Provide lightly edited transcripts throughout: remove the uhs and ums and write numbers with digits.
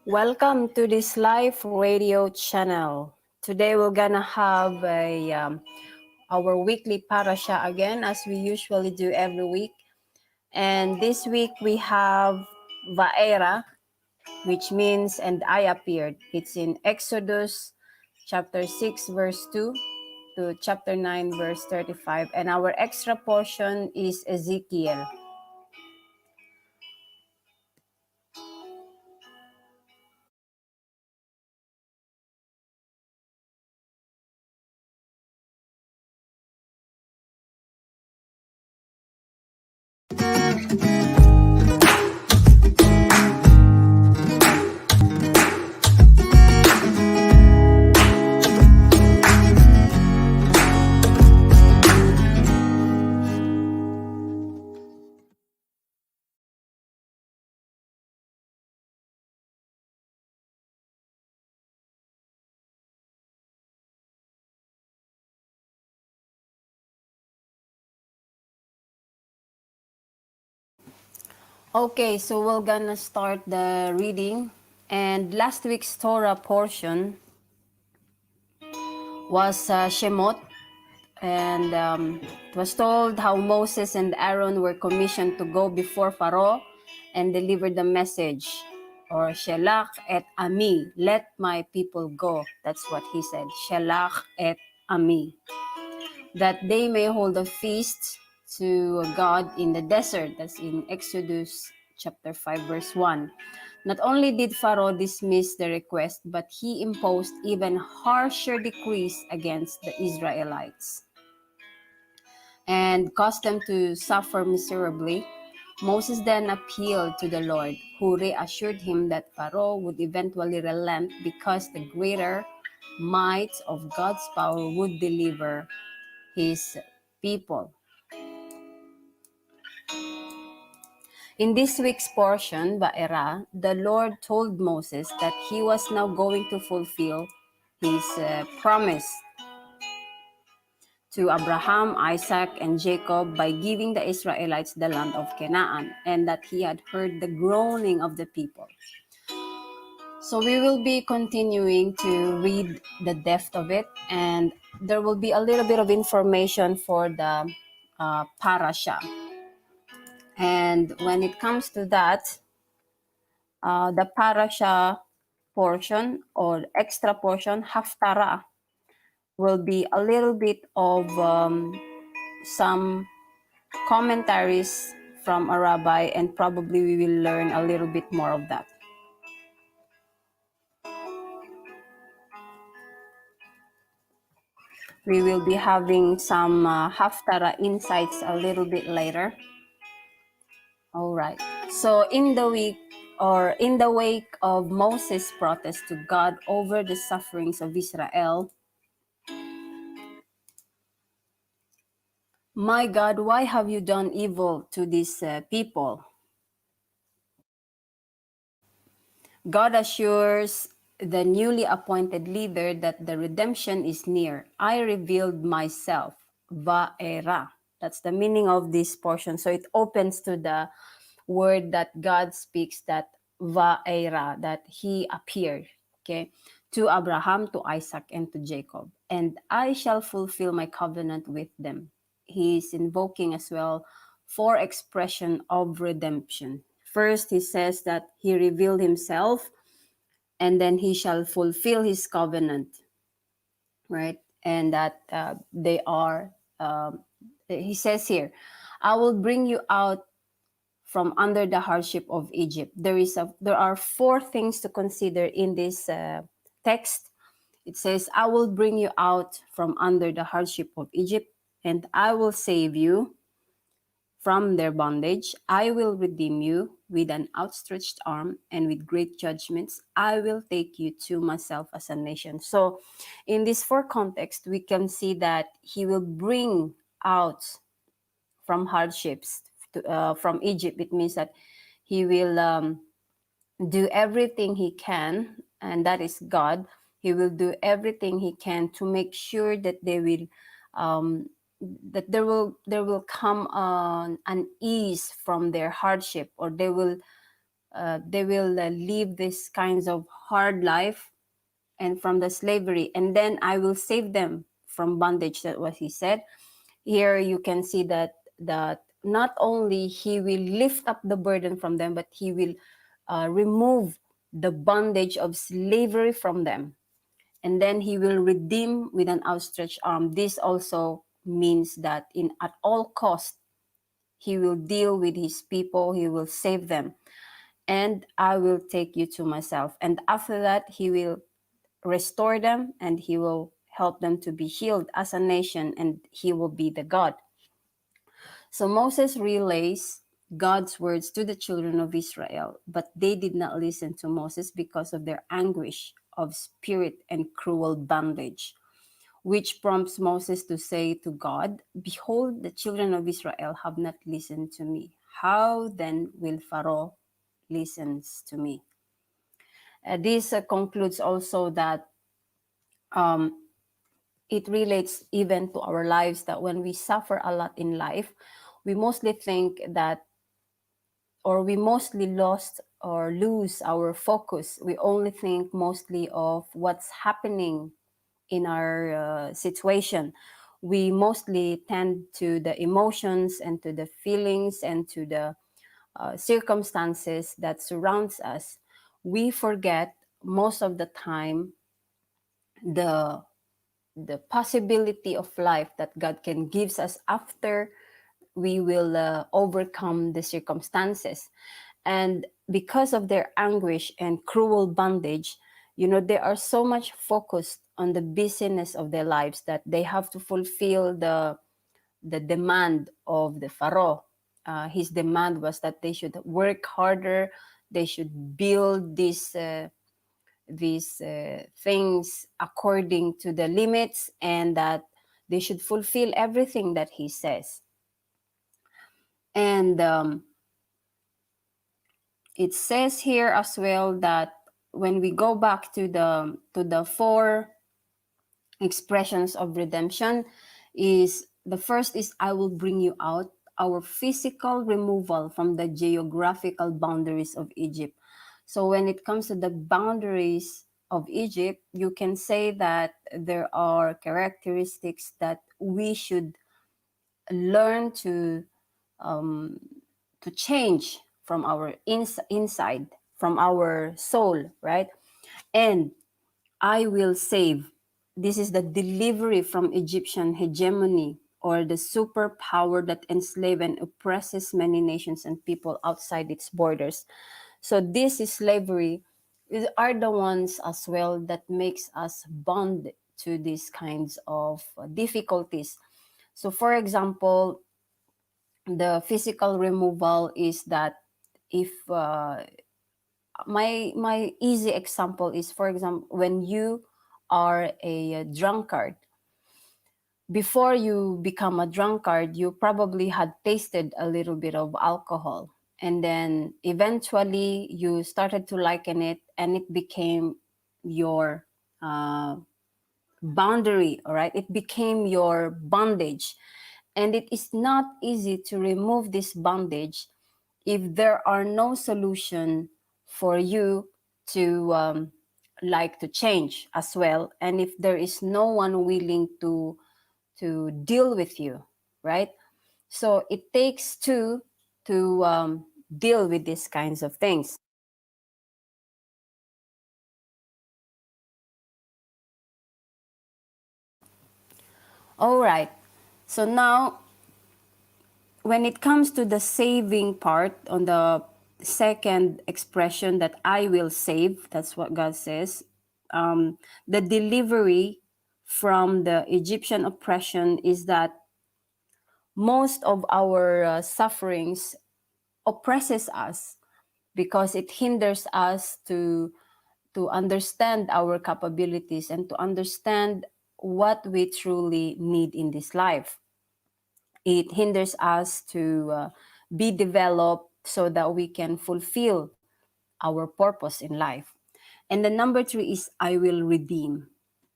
Welcome to this live radio channel. Today we're gonna have our weekly parasha again, as we usually do every week. And this week we have Eira, which means "and I appeared." It's in Exodus chapter 6 verse 2 to chapter 9 verse 35. And our extra portion is Ezekiel. Okay, so we're gonna start the reading. And last week's Torah portion was Shemot, and it was told how Moses and Aaron were commissioned to go before Pharaoh and deliver the message, or Shelach et Ami, let my people go. That's what he said, Shelach et Ami, that they may hold a feast to God in the desert. That's in Exodus chapter 5 verse 1. Not only did Pharaoh dismiss the request, but he imposed even harsher decrees against the Israelites and caused them to suffer miserably. Moses then appealed to the Lord, who reassured him that Pharaoh would eventually relent because the greater might of God's power would deliver his people. In this week's portion, Ba'era, the Lord told Moses that he was now going to fulfill his promise to Abraham, Isaac, and Jacob by giving the Israelites the land of Canaan, and that he had heard the groaning of the people. So we will be continuing to read the depth of it, and there will be a little bit of information for the parasha. And when it comes to that, the parasha portion or extra portion, Haftarah, will be a little bit of some commentaries from a rabbi, and probably we will learn a little bit more of that. We will be having some Haftarah insights a little bit later. All right. So in the wake of Moses' protest to God over the sufferings of Israel, "My God, why have you done evil to these people?" God assures the newly appointed leader that the redemption is near. "I revealed myself," Va'era. That's the meaning of this portion. So it opens to the word that God speaks, that Va'era, that he appeared, okay, to Abraham, to Isaac, and to Jacob. "And I shall fulfill my covenant with them." He's invoking as well for expression of redemption. First, he says that he revealed himself, and then he shall fulfill his covenant, right? And that they are, he says here, "I will bring you out from under the hardship of Egypt." There are four things to consider in this text. It says, "I will bring you out from under the hardship of Egypt, and I will save you from their bondage. I will redeem you with an outstretched arm, and with great judgments I will take you to myself as a nation." So in this four context, we can see that he will bring out from hardships from Egypt. It means that he will do everything he can, and that is God. He will do everything he can to make sure that they will that there will come an ease from their hardship, or they will they will leave this kinds of hard life and from the slavery, and then I will save them from bondage. That what he said. Here you can see that not only he will lift up the burden from them, but he will remove the bondage of slavery from them, and then he will redeem with an outstretched arm. This also means that in at all cost he will deal with his people, he will save them, and I will take you to myself. And after that, he will restore them and he will help them to be healed as a nation, and he will be the God. So Moses relays God's words to the children of Israel, but they did not listen to Moses because of their anguish of spirit and cruel bondage, which prompts Moses to say to God, "Behold, the children of Israel have not listened to me. How then will Pharaoh listens to me?" This concludes also that it relates even to our lives, that when we suffer a lot in life, we mostly think that, or we mostly lost or lose our focus. We only think mostly of what's happening in our situation. We mostly tend to the emotions and to the feelings and to the circumstances that surrounds us. We forget most of the time the the possibility of life that God can gives us after we will overcome the circumstances. And because of their anguish and cruel bondage, they are so much focused on the busyness of their lives that they have to fulfill the demand of the Pharaoh. His demand was that they should work harder, they should build these things according to the limits, and that they should fulfill everything that he says. And it says here as well that when we go back to the four expressions of redemption, is the first is I will bring you out, our physical removal from the geographical boundaries of Egypt. So when it comes to the boundaries of Egypt, you can say that there are characteristics that we should learn to change from our inside, from our soul, right? And I will save. This is the delivery from Egyptian hegemony, or the superpower that enslaves and oppresses many nations and people outside its borders. So this is slavery are the ones as well that makes us bond to these kinds of difficulties. So for example, the physical removal is that if my easy example is, for example, when you are a drunkard, before you become a drunkard, you probably had tasted a little bit of alcohol, and then eventually you started to liken it, and it became your boundary. All right, it became your bondage, and it is not easy to remove this bondage if there are no solution for you to to change as well, and if there is no one willing to deal with you, right? So it takes two to deal with these kinds of things. All right, so now when it comes to the saving part, on the second expression, that I will save, that's what God says. The delivery from the Egyptian oppression is that most of our sufferings oppresses us because it hinders us to understand our capabilities and to understand what we truly need in this life. It hinders us to be developed so that we can fulfill our purpose in life. And the number three is I will redeem.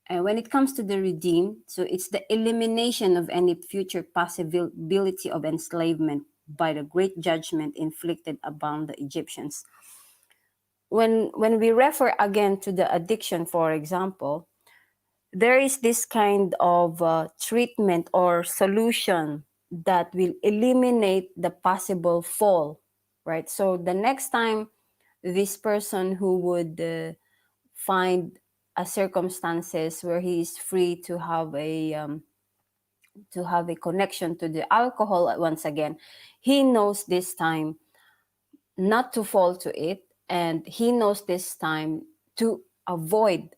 And when it comes to the redeem, so it's the elimination of any future possibility of enslavement by the great judgment inflicted upon the Egyptians. when we refer again to the addiction, for example, there is this kind of treatment or solution that will eliminate the possible fall, right? So the next time this person who would find a circumstances where he is free to have a connection to the alcohol once again, he knows this time not to fall to it, and he knows this time to avoid,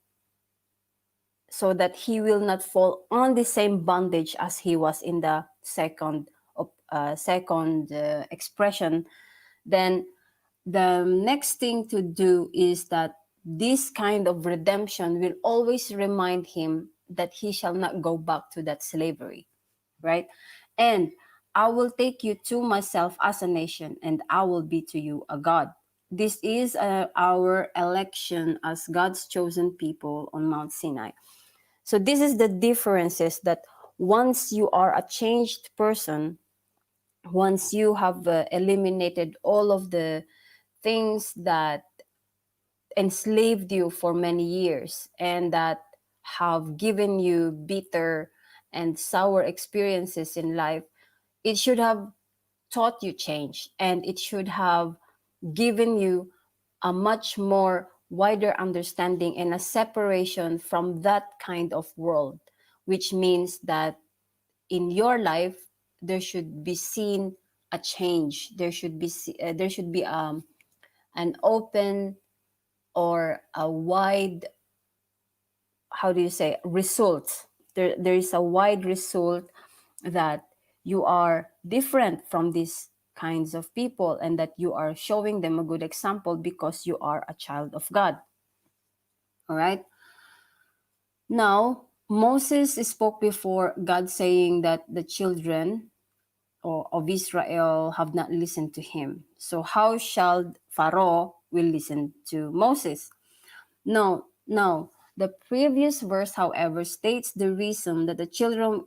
so that he will not fall on the same bondage as he was in the second expression. Then the next thing to do is that this kind of redemption will always remind him that he shall not go back to that slavery, right? And I will take you to myself as a nation, and I will be to you a God. This is our election as God's chosen people on Mount Sinai. So this is the differences, that once you are a changed person, once you have eliminated all of the things that enslaved you for many years and that have given you bitter and sour experiences in life, it should have taught you change, and it should have given you a much more wider understanding and a separation from that kind of world, which means that in your life there should be seen a change. There should be an open or a wide, how do you say, result. There is a wide result, that you are different from these kinds of people, and that you are showing them a good example because you are a child of God. All right. Now, Moses spoke before God, saying that the children of Israel have not listened to him. So how shall Pharaoh will listen to Moses? No, no. The previous verse, however, states the reason that the children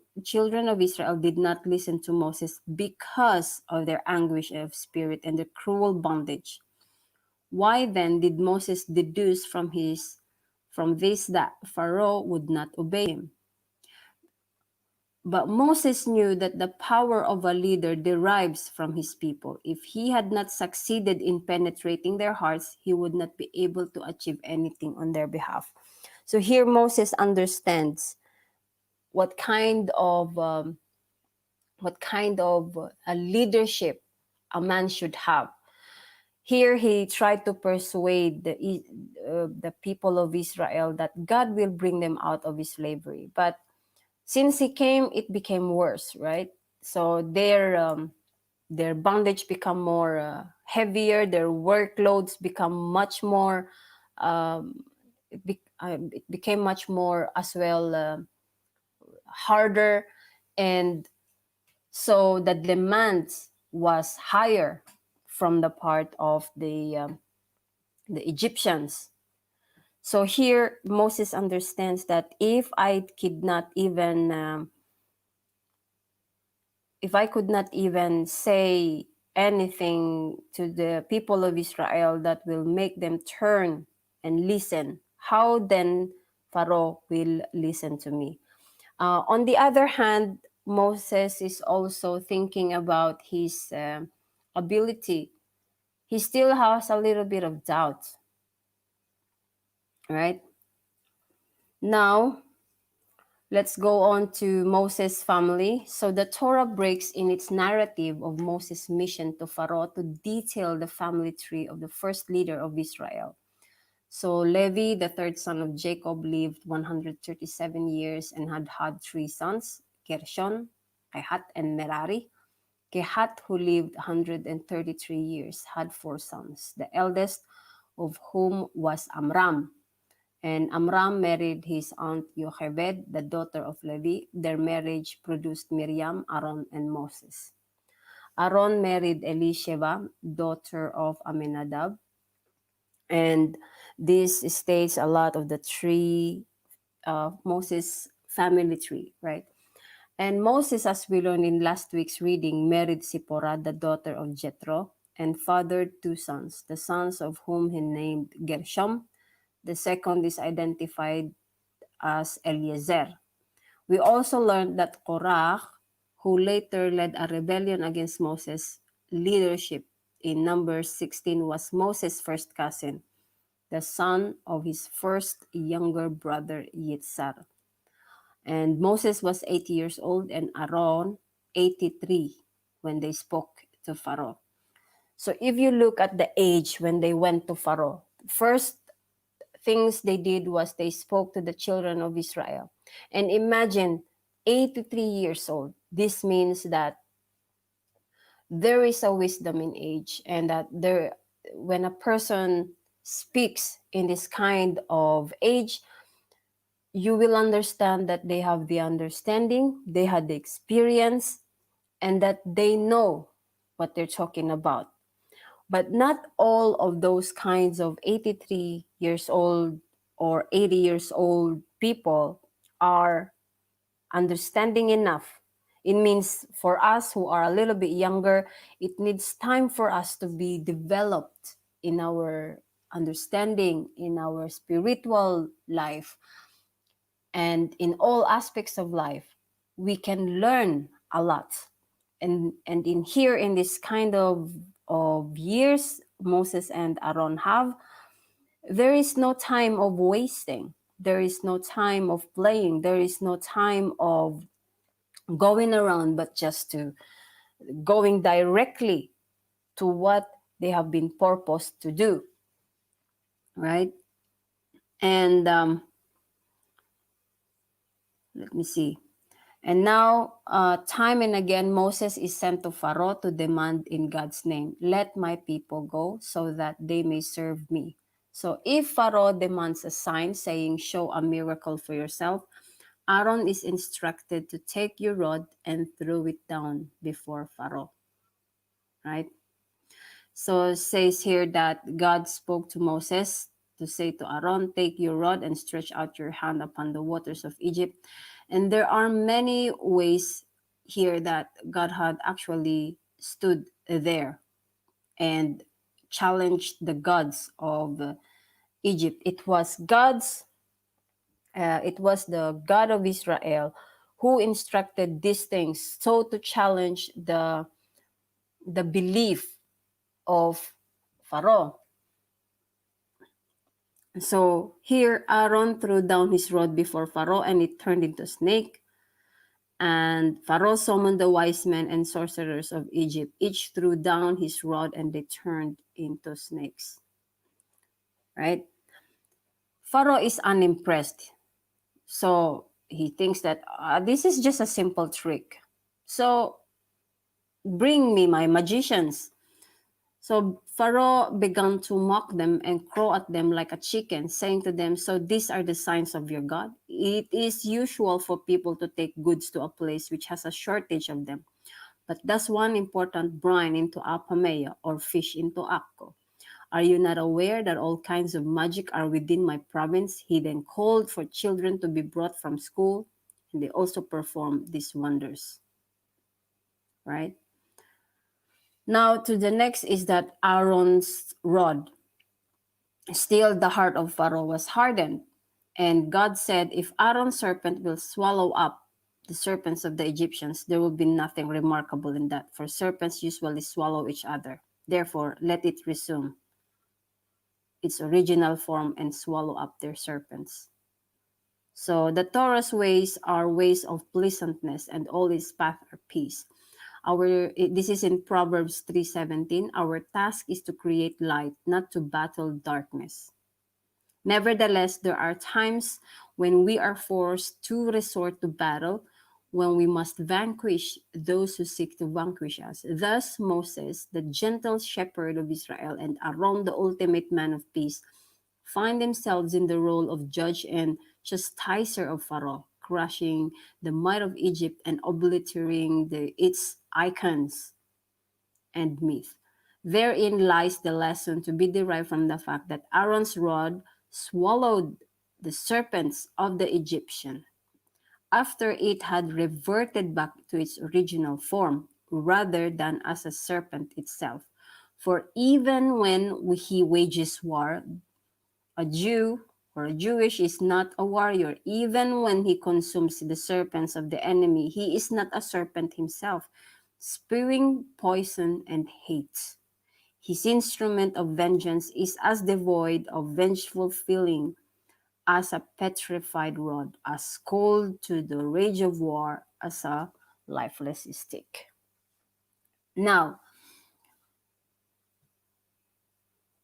of Israel did not listen to Moses, because of their anguish of spirit and the cruel bondage. Why then did Moses deduce from this that Pharaoh would not obey him? But Moses knew that the power of a leader derives from his people. If he had not succeeded in penetrating their hearts, he would not be able to achieve anything on their behalf. So here Moses understands what kind of a leadership a man should have. Here he tried to persuade the people of Israel that God will bring them out of slavery, but since he came, it became worse, right? So their bondage become more heavier. Their workloads become much more. It became much more as well harder, and so the demands was higher from the part of the Egyptians. So here Moses understands that if I could not even say anything to the people of Israel that will make them turn and listen, how then Pharaoh will listen to me? On the other hand, Moses is also thinking about his ability. He still has a little bit of doubt, right? Now, let's go on to Moses' family. So the Torah breaks in its narrative of Moses' mission to Pharaoh to detail the family tree of the first leader of Israel. So Levi, the third son of Jacob, lived 137 years and had three sons, Gershon, Kehat, and Merari. Kehat, who lived 133 years, had four sons, the eldest of whom was Amram. And Amram married his aunt Jochebed, the daughter of Levi. Their marriage produced Miriam, Aaron, and Moses. Aaron married Elisheva, daughter of Aminadab. And this states a lot of the tree, Moses' family tree, right? And Moses, as we learned in last week's reading, married Zipporah, the daughter of Jethro. and fathered two sons, the sons of whom he named Gershom. The second is identified as Eliezer. We also learned that Korah, who later led a rebellion against Moses' leadership in Numbers 16, was Moses' first cousin, the son of his first younger brother Yitzhar. And Moses was 80 years old and Aaron 83 when they spoke to Pharaoh. So if you look at the age when they went to Pharaoh, first things they did was they spoke to the children of Israel. And imagine 83 years old. This means that there is a wisdom in age, and that there, when a person speaks in this kind of age, you will understand that they have the understanding, they had the experience, and that they know what they're talking about. But not all of those kinds of 83 years old or 80 years old people are understanding enough. It means for us who are a little bit younger, it needs time for us to be developed in our understanding, in our spiritual life, and in all aspects of life. We can learn a lot. And in here, in this kind of years Moses and Aaron have, there is no time of wasting. There is no time of playing. There is no time of going around, but just to going directly to what they have been purposed to do, right? And let me see. And now, time and again, Moses is sent to Pharaoh to demand in God's name, "Let my people go so that they may serve me." So if Pharaoh demands a sign saying, "Show a miracle for yourself," Aaron is instructed to take your rod and throw it down before Pharaoh, right? So it says here that God spoke to Moses to say to Aaron, "Take your rod and stretch out your hand upon the waters of Egypt." And there are many ways here that God had actually stood there and challenged the gods of Egypt. It was the God of Israel who instructed these things, so to challenge the belief of Pharaoh. So here Aaron threw down his rod before Pharaoh, and it turned into a snake. And Pharaoh summoned the wise men and sorcerers of Egypt. Each threw down his rod, and they turned into snakes. Right? Pharaoh is unimpressed. So he thinks that this is just a simple trick. So bring me my magicians. So Pharaoh began to mock them and crow at them like a chicken, saying to them, "So these are the signs of your God? It is usual for people to take goods to a place which has a shortage of them. But does one important brine into Apamea or fish into Akko? Are you not aware that all kinds of magic are within my province?" He then called for children to be brought from school, and they also performed these wonders. Right? Now to the next is that Aaron's rod. Still, the heart of Pharaoh was hardened. And God said, "If Aaron's serpent will swallow up the serpents of the Egyptians, there will be nothing remarkable in that, for serpents usually swallow each other. Therefore, let it resume its original form and swallow up their serpents." So the Torah's ways are ways of pleasantness, and all its paths are peace. This is in Proverbs 3:17. Our task is to create light, not to battle darkness. Nevertheless, there are times when we are forced to resort to battle, when we must vanquish those who seek to vanquish us. Thus, Moses, the gentle shepherd of Israel, and Aaron, the ultimate man of peace, find themselves in the role of judge and chastiser of Pharaoh, crushing the might of Egypt and obliterating its icons and myth. Therein lies the lesson to be derived from the fact that Aaron's rod swallowed the serpents of the Egyptian after it had reverted back to its original form, rather than as a serpent itself. For even when he wages war, a Jew or a Jewish is not a warrior. Even when he consumes the serpents of the enemy, he is not a serpent himself, spewing poison and hate. His instrument of vengeance is as devoid of vengeful feeling as a petrified rod, as cold to the rage of war as a lifeless stick. Now,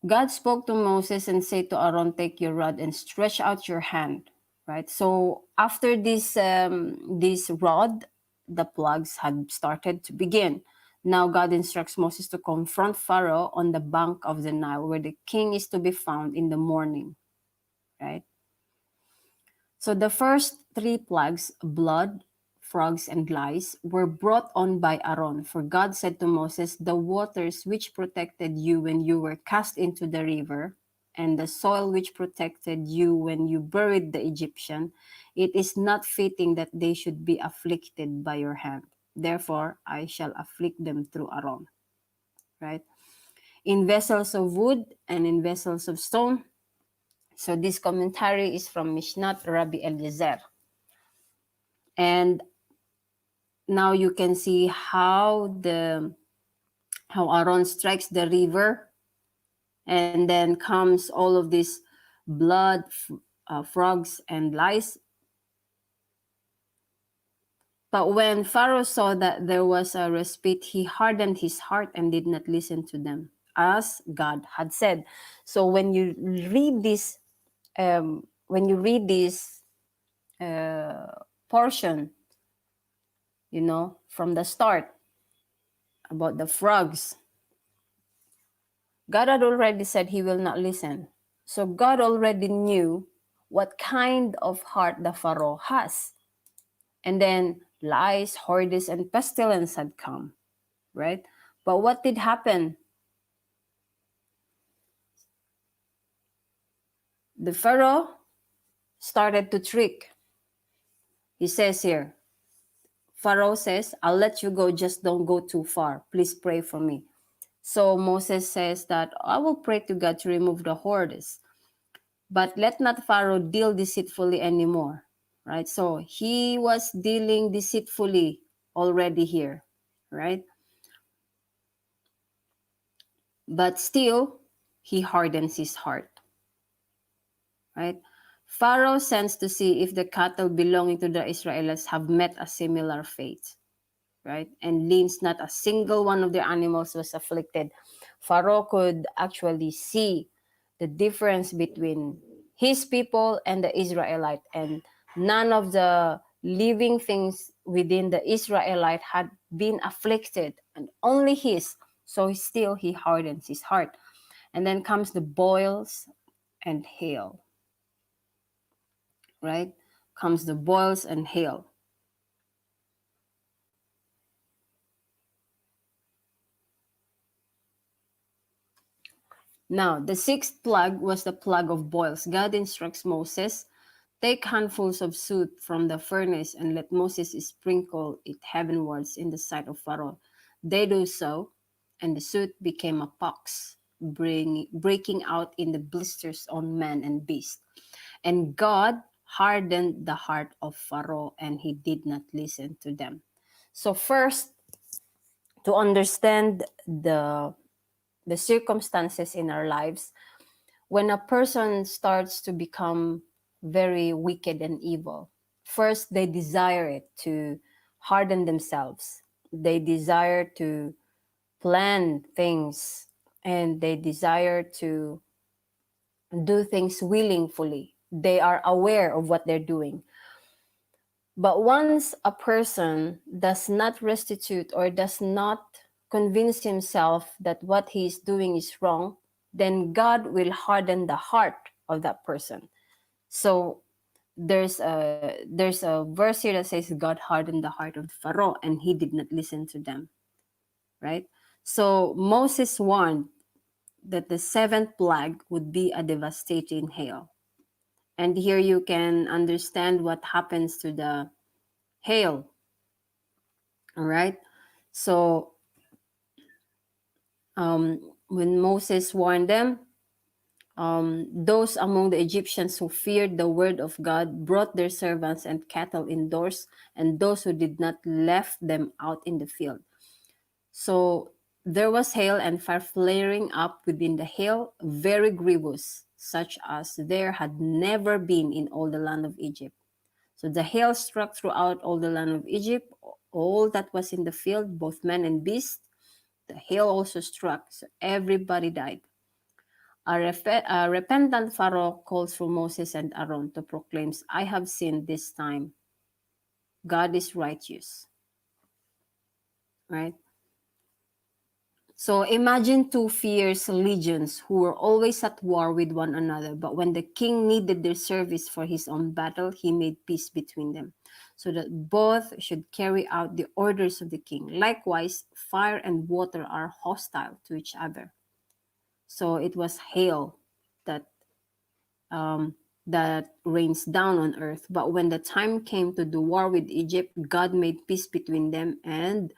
God spoke to Moses and said to Aaron, take your rod and stretch out your hand. Right. So after this rod, the plagues had started to begin. Now God instructs Moses to confront Pharaoh on the bank of the Nile, where the king is to be found in the morning. Right. So the first three plagues, blood, frogs, and lice, were brought on by Aaron. For God said to Moses, the waters which protected you when you were cast into the river, and the soil which protected you when you buried the Egyptian, it is not fitting that they should be afflicted by your hand. Therefore, I shall afflict them through Aaron. Right? In vessels of wood and in vessels of stone. So this commentary is from Mishnat Rabbi Eliezer. And now you can see how Aaron strikes the river, and then comes all of this blood, frogs, and lice. But when Pharaoh saw that there was a respite, he hardened his heart and did not listen to them, as God had said. So when you read this portion, from the start about the frogs, God had already said he will not listen. So God already knew what kind of heart the Pharaoh has. And then lice, hordes, and pestilence had come, right? But what did happen? The Pharaoh started to trick. He says here, Pharaoh says, I'll let you go, just don't go too far. Please pray for me. So Moses says that I will pray to God to remove the hordes. But let not Pharaoh deal deceitfully anymore, right? So he was dealing deceitfully already here, right? But still, he hardens his heart, right? Pharaoh sends to see if the cattle belonging to the Israelites have met a similar fate, right? And leans not a single one of their animals was afflicted. Pharaoh could actually see the difference between his people and the Israelite, and none of the living things within the Israelite had been afflicted, and only his. So still he hardens his heart. And then comes the boils and hail, right? Comes the boils and hail. Now, the sixth plague was the plague of boils. God instructs Moses, take handfuls of soot from the furnace and let Moses sprinkle it heavenwards in the sight of Pharaoh. They do so, and the soot became a pox, breaking out in the blisters on man and beast. And God hardened the heart of Pharaoh, and he did not listen to them. So first, to understand the circumstances in our lives, when a person starts to become very wicked and evil, first they desire it to harden themselves. They desire to plan things, and they desire to do things willingly. They are aware of what they're doing. But once a person does not restitute or does not convince himself that what he is doing is wrong, then God will harden the heart of that person. So there's a verse here that says God hardened the heart of Pharaoh and he did not listen to them, right? So Moses warned that the seventh plague would be a devastating hail. And here you can understand what happens to the hail. All right. So when Moses warned them, those among the Egyptians who feared the word of God brought their servants and cattle indoors, and those who did not left them out in the field. So there was hail and fire flaring up within the hail, very grievous, such as there had never been in all the land of Egypt. So the hail struck throughout all the land of Egypt, all that was in the field, both men and beasts. The hail also struck, so everybody died. A repentant Pharaoh calls for Moses and Aaron to proclaim, I have sinned this time. God is righteous. Right? So imagine two fierce legions who were always at war with one another, but when the king needed their service for his own battle, he made peace between them, so that both should carry out the orders of the king. Likewise, fire and water are hostile to each other. So it was hail that that rains down on earth. But when the time came to do war with Egypt, God made peace between them, and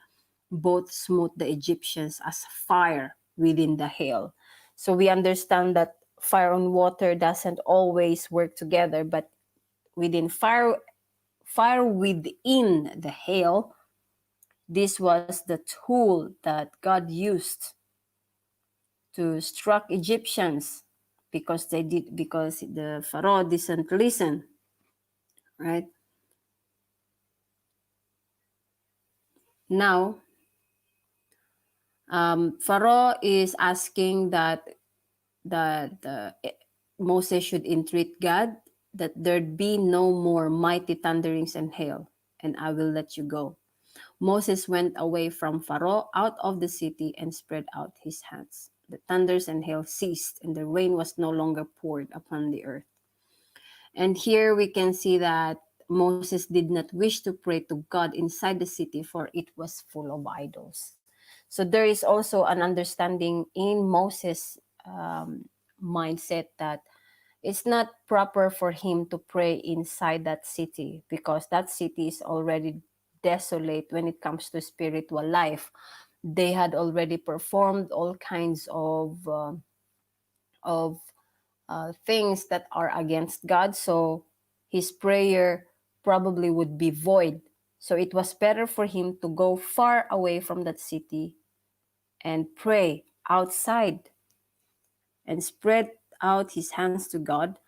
both smote the Egyptians as fire within the hail. So we understand that fire and water doesn't always work together, but within fire within the hail, this was the tool that God used to struck Egyptians because the Pharaoh didn't listen, right? Now, Pharaoh is asking that Moses should entreat God that there'd be no more mighty thunderings and hail, and I will let you go. Moses went away from Pharaoh out of the city and spread out his hands. The thunders and hail ceased, and the rain was no longer poured upon the earth. And here we can see that Moses did not wish to pray to God inside the city, for it was full of idols. So there is also an understanding in Moses' mindset that it's not proper for him to pray inside that city, because that city is already desolate when it comes to spiritual life. They had already performed all kinds of things that are against God, so his prayer probably would be void. So it was better for him to go far away from that city and pray outside and spread out his hands to God,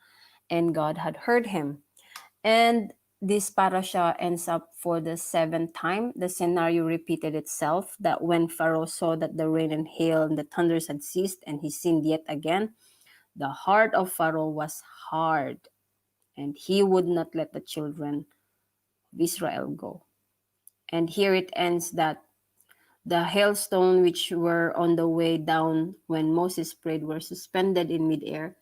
and God had heard him. And this parasha ends up for the seventh time. The scenario repeated itself, that when Pharaoh saw that the rain and hail and the thunders had ceased and he sinned yet again, the heart of Pharaoh was hard, and he would not let the children of Israel go. And here it ends that the hailstone which were on the way down when Moses prayed were suspended in midair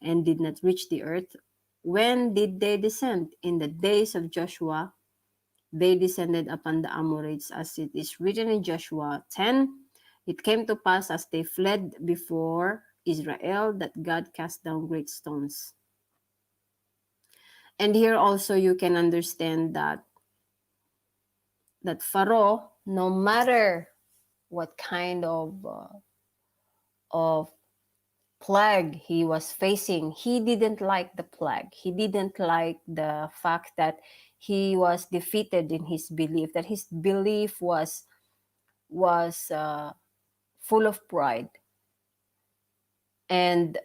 and did not reach the earth. When did they descend? In the days of Joshua, they descended upon the Amorites, as it is written in Joshua 10. It came to pass as they fled before Israel that God cast down great stones. And here also you can understand that Pharaoh, no matter what kind of plague he was facing, he didn't like the plague. He didn't like the fact that he was defeated in his belief, that his belief was full of pride, and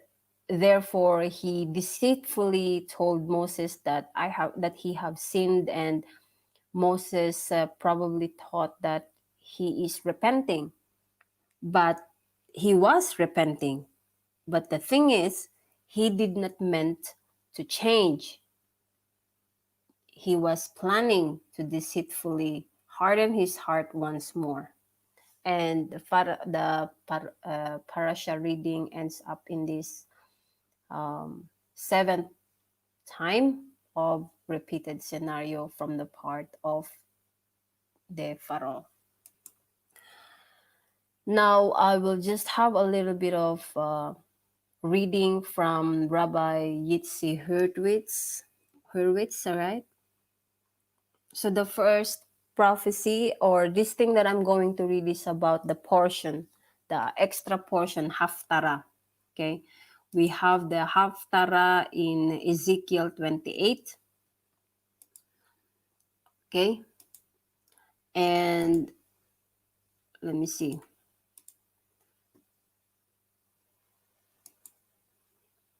therefore he deceitfully told Moses that he have sinned, and Moses probably thought that he is repenting, but he was repenting. But the thing is, he did not meant to change. He was planning to deceitfully harden his heart once more. And the parasha reading ends up in this seventh time of repeated scenario from the part of the Pharaoh. Now I will just have a little bit of reading from Rabbi Yitzi Hurwitz, all right? So the first prophecy, or this thing that I'm going to read, is about the portion the extra portion, Haftarah. Okay, we have the Haftarah in Ezekiel 28. Okay, and let me see.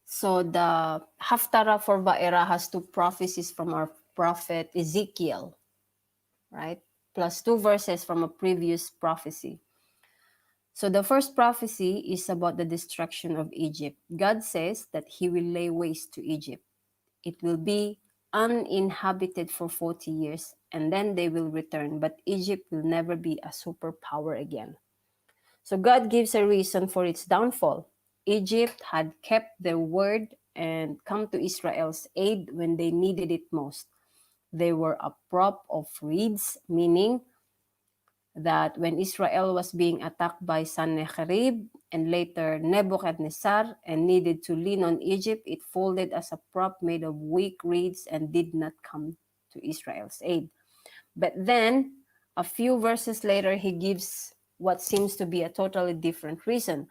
So the Haftarah for Eira has two prophecies from our prophet Ezekiel, right? Plus two verses from a previous prophecy. So the first prophecy is about the destruction of Egypt. God says that he will lay waste to Egypt. It will be uninhabited for 40 years, and then they will return, but Egypt will never be a superpower again. So God gives a reason for its downfall. Egypt had kept their word and come to Israel's aid when they needed it most. They were a prop of reeds, meaning that when Israel was being attacked by Sennacherib and later Nebuchadnezzar and needed to lean on Egypt, it folded as a prop made of weak reeds and did not come to Israel's aid. But then, a few verses later, he gives what seems to be a totally different reason.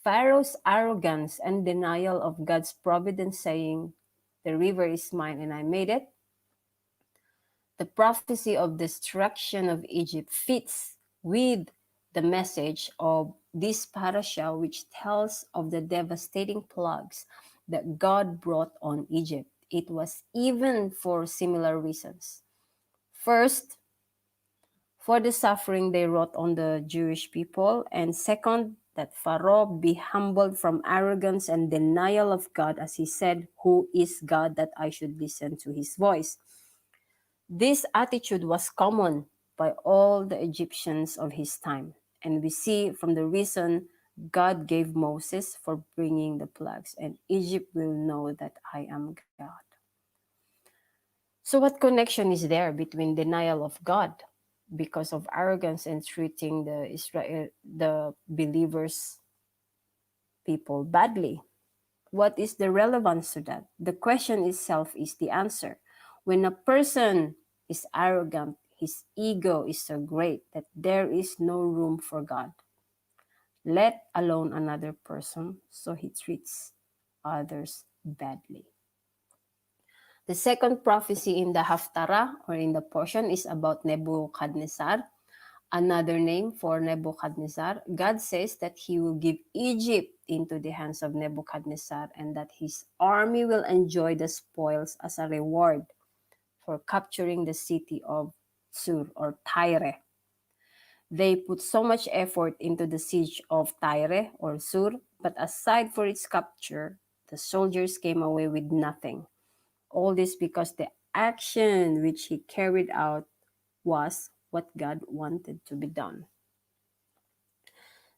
Pharaoh's arrogance and denial of God's providence, saying, "The river is mine and I made it." The prophecy of destruction of Egypt fits with the message of this parasha, which tells of the devastating plagues that God brought on Egypt. It was even for similar reasons. First, for the suffering they wrought on the Jewish people, and second, that Pharaoh be humbled from arrogance and denial of God, as he said, "Who is God that I should listen to his voice?" This attitude was common by all the Egyptians of his time, and we see from the reason God gave Moses for bringing the plagues, and Egypt will know that I am God. So what connection is there between denial of God because of arrogance and treating the believers people badly? What is the relevance to that? The question itself is the answer. When a person is arrogant, his ego is so great that there is no room for God, let alone another person, so he treats others badly. The second prophecy in the Haftarah, or in the portion, is about Nebuchadnezzar. Another name for Nebuchadnezzar. God says that he will give Egypt into the hands of Nebuchadnezzar and that his army will enjoy the spoils as a reward for capturing the city of Sur, or Tyre. They put so much effort into the siege of Tyre or Sur, but aside for its capture, the soldiers came away with nothing. All this because the action which he carried out was what God wanted to be done.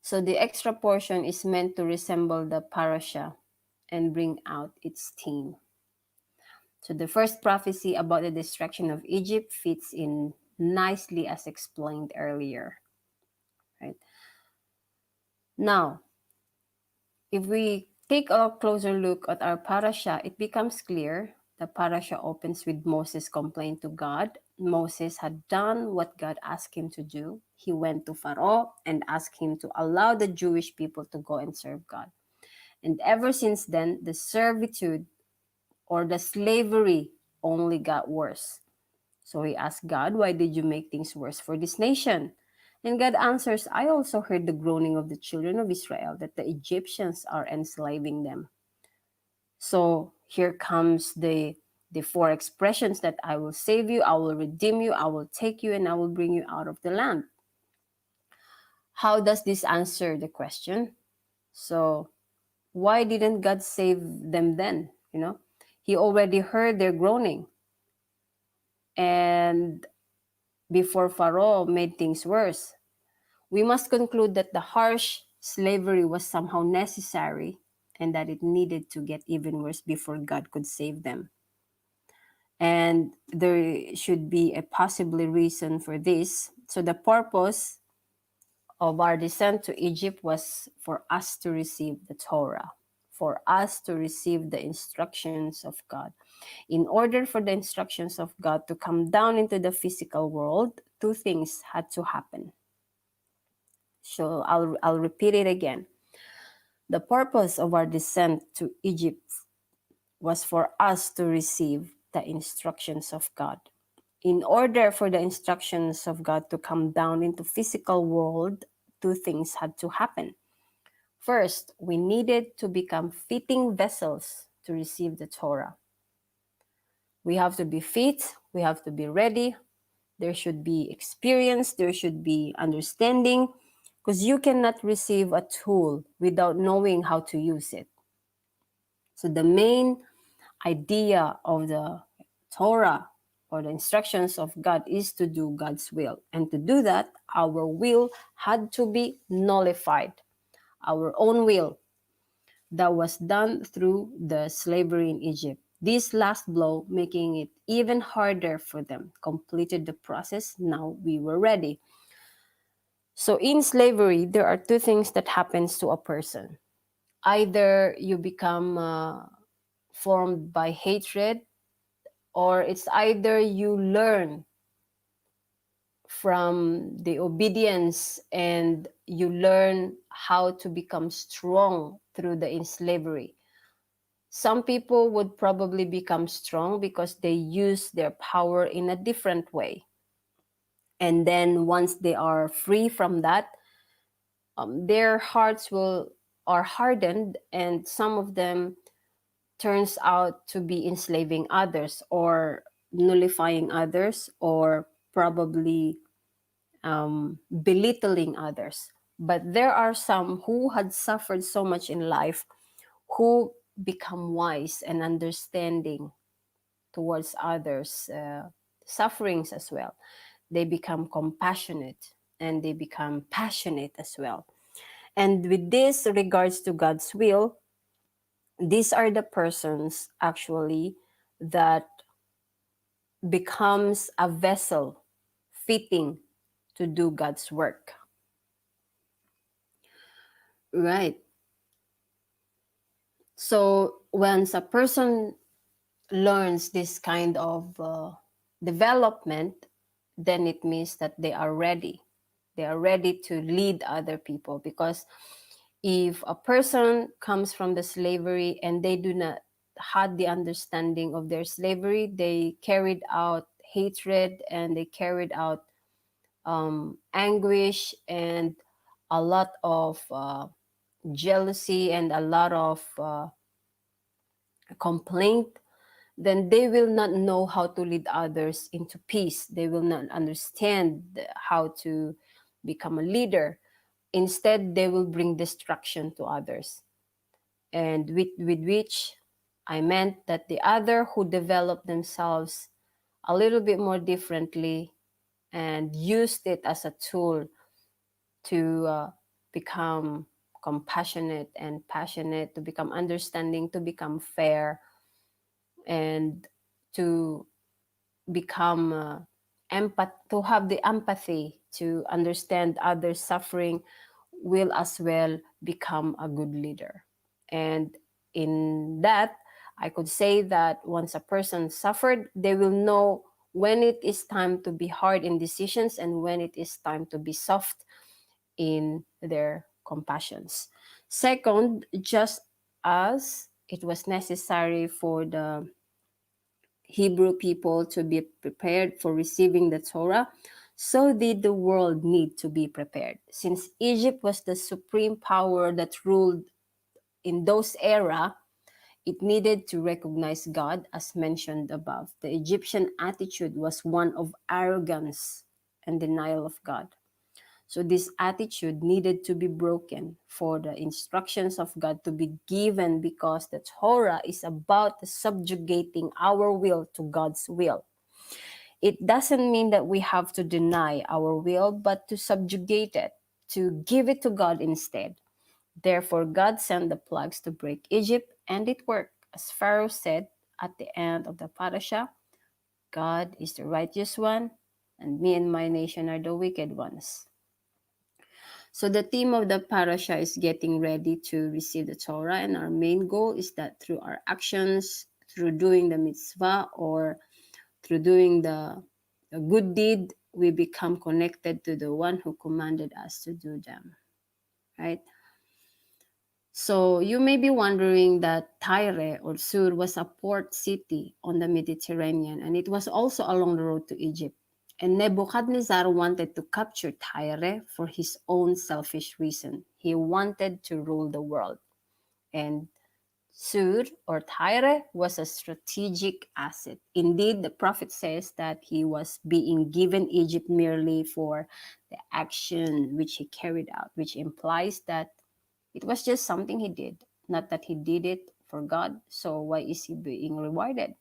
So the extra portion is meant to resemble the parasha and bring out its theme. So the first prophecy about the destruction of Egypt fits in nicely as explained earlier. Right? Now, if we take a closer look at our parasha, it becomes clear the parasha opens with Moses' complaint to God. Moses had done what God asked him to do. He went to Pharaoh and asked him to allow the Jewish people to go and serve God. And ever since then, the servitude or the slavery only got worse. So he asked God, "Why did you make things worse for this nation?" And God answers, "I also heard the groaning of the children of Israel, that the Egyptians are enslaving them." So here comes the four expressions that I will save you, I will redeem you, I will take you, and I will bring you out of the land. How does this answer the question? So why didn't God save them then? He already heard their groaning. And before Pharaoh made things worse, we must conclude that the harsh slavery was somehow necessary and that it needed to get even worse before God could save them. And there should be a possibly reason for this. So the purpose of our descent to Egypt was for us to receive the Torah, for us to receive the instructions of God. In order for the instructions of God to come down into the physical world, two things had to happen. So I'll repeat it again. The purpose of our descent to Egypt was for us to receive the instructions of God. In order for the instructions of God to come down into physical world, two things had to happen. First, we needed to become fitting vessels to receive the Torah. We have to be fit, we have to be ready. There should be experience, there should be understanding, because you cannot receive a tool without knowing how to use it. So the main idea of the Torah or the instructions of God is to do God's will. And to do that, our will had to be nullified. Our own will that was done through the slavery in Egypt. This last blow, making it even harder for them, completed the process. Now we were ready. So in slavery, there are two things that happens to a person. Either you become formed by hatred, or it's either you learn from the obedience and you learn how to become strong through the slavery. Some people would probably become strong because they use their power in a different way. And then once they are free from that, their hearts are hardened, and some of them turns out to be enslaving others or nullifying others or probably belittling others. But there are some who had suffered so much in life who become wise and understanding towards others' sufferings as well. They become compassionate and they become passionate as well. And with this regards to God's will, these are the persons actually that becomes a vessel fitting to do God's work. Right. So once a person learns this kind of development, then it means that they are ready. They are ready to lead other people, because if a person comes from the slavery and they do not had the understanding of their slavery, they carried out hatred and they carried out anguish and a lot of jealousy and a lot of complaint, then they will not know how to lead others into peace. They will not understand how to become a leader. Instead, they will bring destruction to others. And with which I meant that the other who develop themselves a little bit more differently and used it as a tool to become compassionate and passionate, to become understanding, to become fair, and to become to have the empathy to understand others' suffering, will as well become a good leader. And in that, I could say that once a person suffered, they will know when it is time to be hard in decisions and when it is time to be soft in their compassions. Second, just as it was necessary for the Hebrew people to be prepared for receiving the Torah, so did the world need to be prepared. Since Egypt was the supreme power that ruled in those era, it needed to recognize God as mentioned above. The Egyptian attitude was one of arrogance and denial of God. So this attitude needed to be broken for the instructions of God to be given, because the Torah is about subjugating our will to God's will. It doesn't mean that we have to deny our will, but to subjugate it, to give it to God instead. Therefore, God sent the plagues to break Egypt, and it worked. As Pharaoh said at the end of the parasha, God is the righteous one, and me and my nation are the wicked ones. So the theme of the parasha is getting ready to receive the Torah, and our main goal is that through our actions, through doing the mitzvah or through doing the good deed, we become connected to the one who commanded us to do them, right? So you may be wondering that Tyre or Sur was a port city on the Mediterranean, and it was also along the road to Egypt. And Nebuchadnezzar wanted to capture Tyre for his own selfish reason. He wanted to rule the world. And Sur or Tyre was a strategic asset. Indeed, the prophet says that he was being given Egypt merely for the action which he carried out, which implies that it was just something he did, not that he did it for God. So why is he being rewarded?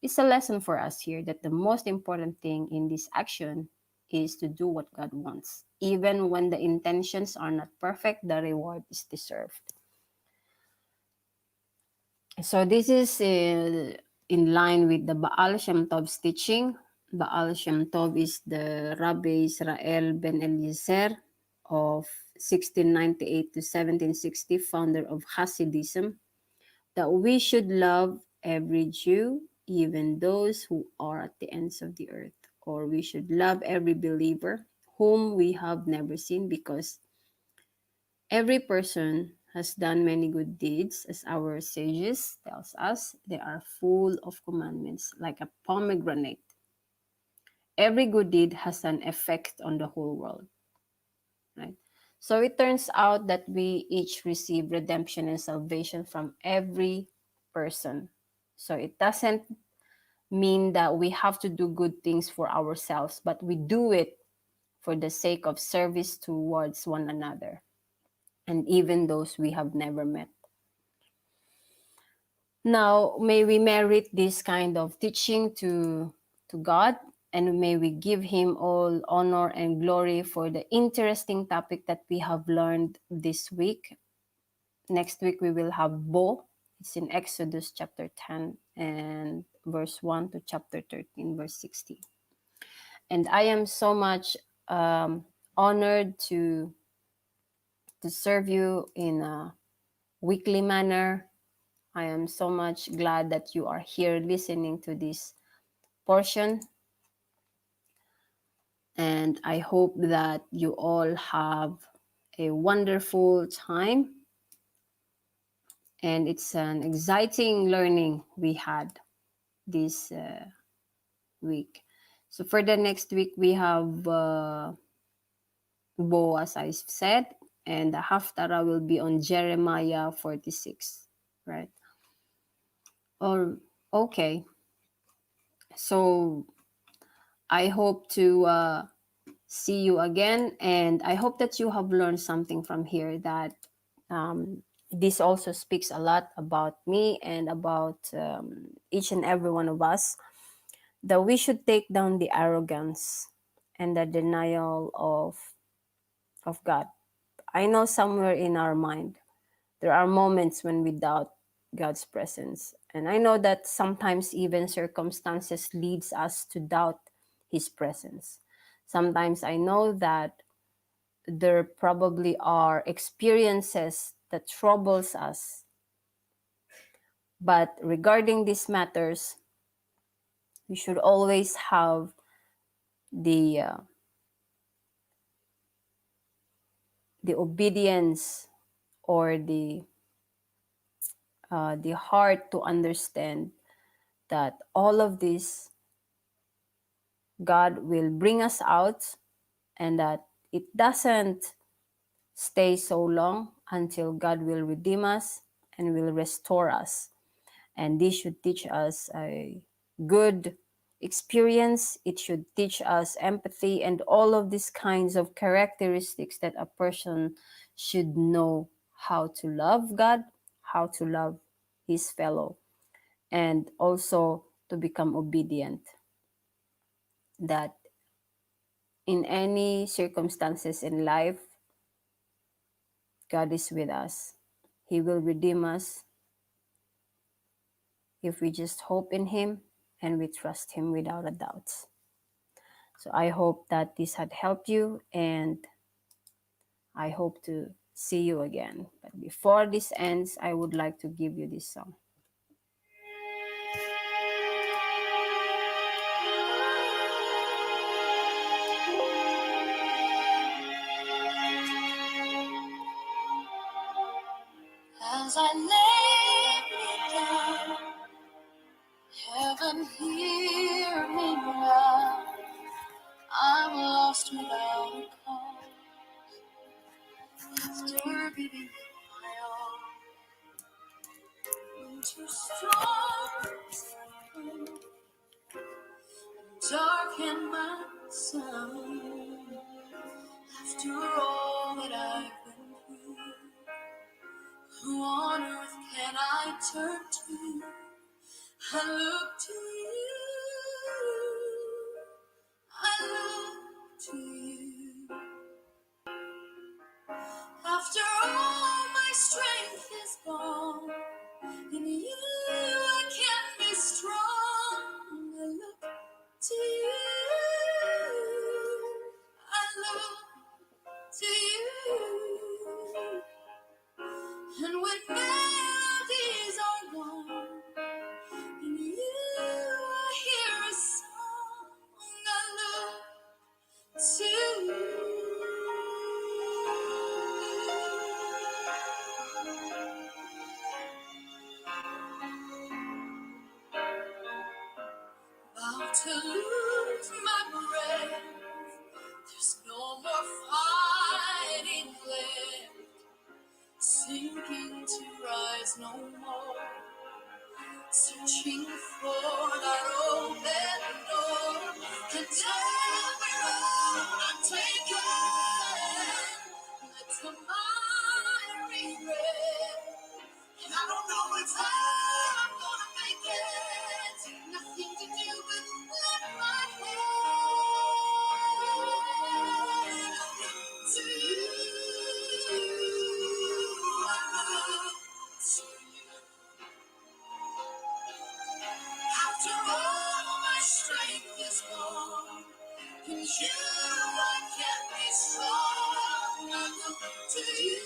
It's a lesson for us here that the most important thing in this action is to do what God wants. Even when the intentions are not perfect, the reward is deserved. So this is in line with the Baal Shem Tov's teaching. Baal Shem Tov is the Rabbi Israel ben Eliezer of 1698 to 1760, founder of Hasidism, that we should love every Jew, even those who are at the ends of the earth, or we should love every believer whom we have never seen, because every person has done many good deeds, as our sages tells us. They are full of commandments, like a pomegranate. Every good deed has an effect on the whole world, right? So it turns out that we each receive redemption and salvation from every person. So it doesn't mean that we have to do good things for ourselves, but we do it for the sake of service towards one another, and even those we have never met. Now, may we merit this kind of teaching to God, and may we give him all honor and glory for the interesting topic that we have learned this week. Next week, we will have Bo. It's in Exodus chapter 10 and verse 1 to chapter 13, verse 60. And I am so much honored to serve you in a weekly manner. I am so much glad that you are here listening to this portion. And I hope that you all have a wonderful time. And it's an exciting learning we had this week. So for the next week, we have Bo, as I said, and the Haftarah will be on Jeremiah 46, right? Or okay. So I hope to see you again, and I hope that you have learned something from here, that this also speaks a lot about me and about each and every one of us, that we should take down the arrogance and the denial of God. I know somewhere in our mind, there are moments when we doubt God's presence. And I know that sometimes even circumstances leads us to doubt his presence. Sometimes I know that there probably are experiences that troubles us. But regarding these matters, we should always have the obedience, or the heart to understand that all of this, God will bring us out, and that it doesn't stay so long until God will redeem us and will restore us. And this should teach us a good experience. It should teach us empathy and all of these kinds of characteristics that a person should know, how to love God, how to love his fellow, and also to become obedient. That in any circumstances in life, God is with us. He will redeem us if we just hope in him and we trust him without a doubt. So I hope that this had helped you, and I hope to see you again. But before this ends, I would like to give you this song. As I lay me down, heaven hear me now. I'm lost without a cause. After giving my all, into storms darken my soul. After all that I've been through, who on earth can I turn to? I look to you. I look to you. After all my strength is gone, in you I can be strong. I look to you. I look to you. And when melodies are gone, in you I hear a song. I look to you. About to lose my breath, there's no more fighting left, sinking to rise no more, searching for that open door, and every road I'm taking led to my regret. And I don't know if I'm gonna make it. Nothing to do but let my head to you. To you. After all my strength is gone, in you I can be strong. I look to you.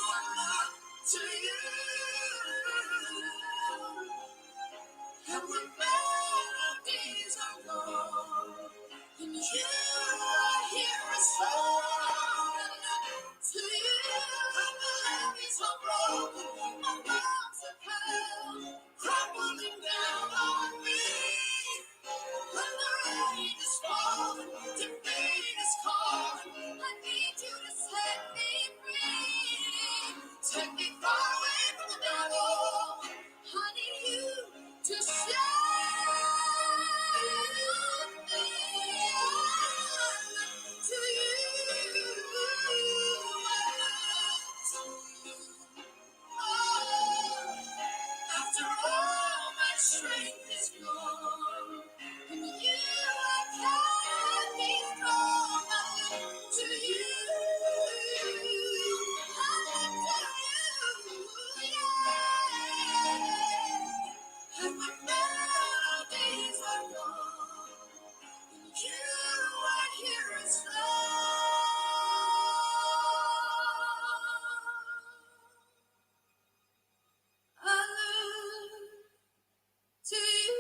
I look to you. And when melodies are gone, in you I hear a song. I look to you. The levees are broken, my walls are held, crumbling down on me. When the rain is falling, defeat is calling, I need you to set me free. Take me far away from the devil. I need you to set me to you. Oh, after all my strength is gone, in you I can be strong. I look to you. I look to you. Yeah. And when melodies are gone, in you I hear a song. I look to you.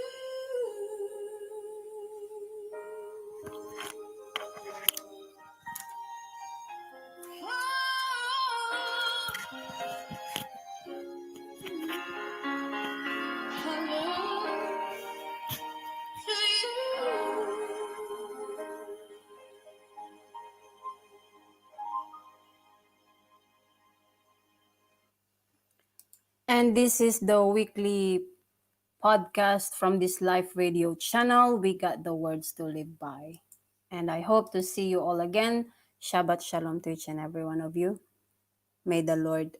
And this is the weekly podcast from this live radio channel. We got the words to live by. And I hope to see you all again. Shabbat Shalom to each and every one of you. May the Lord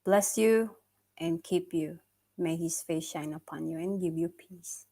bless you and keep you. May his face shine upon you and give you peace.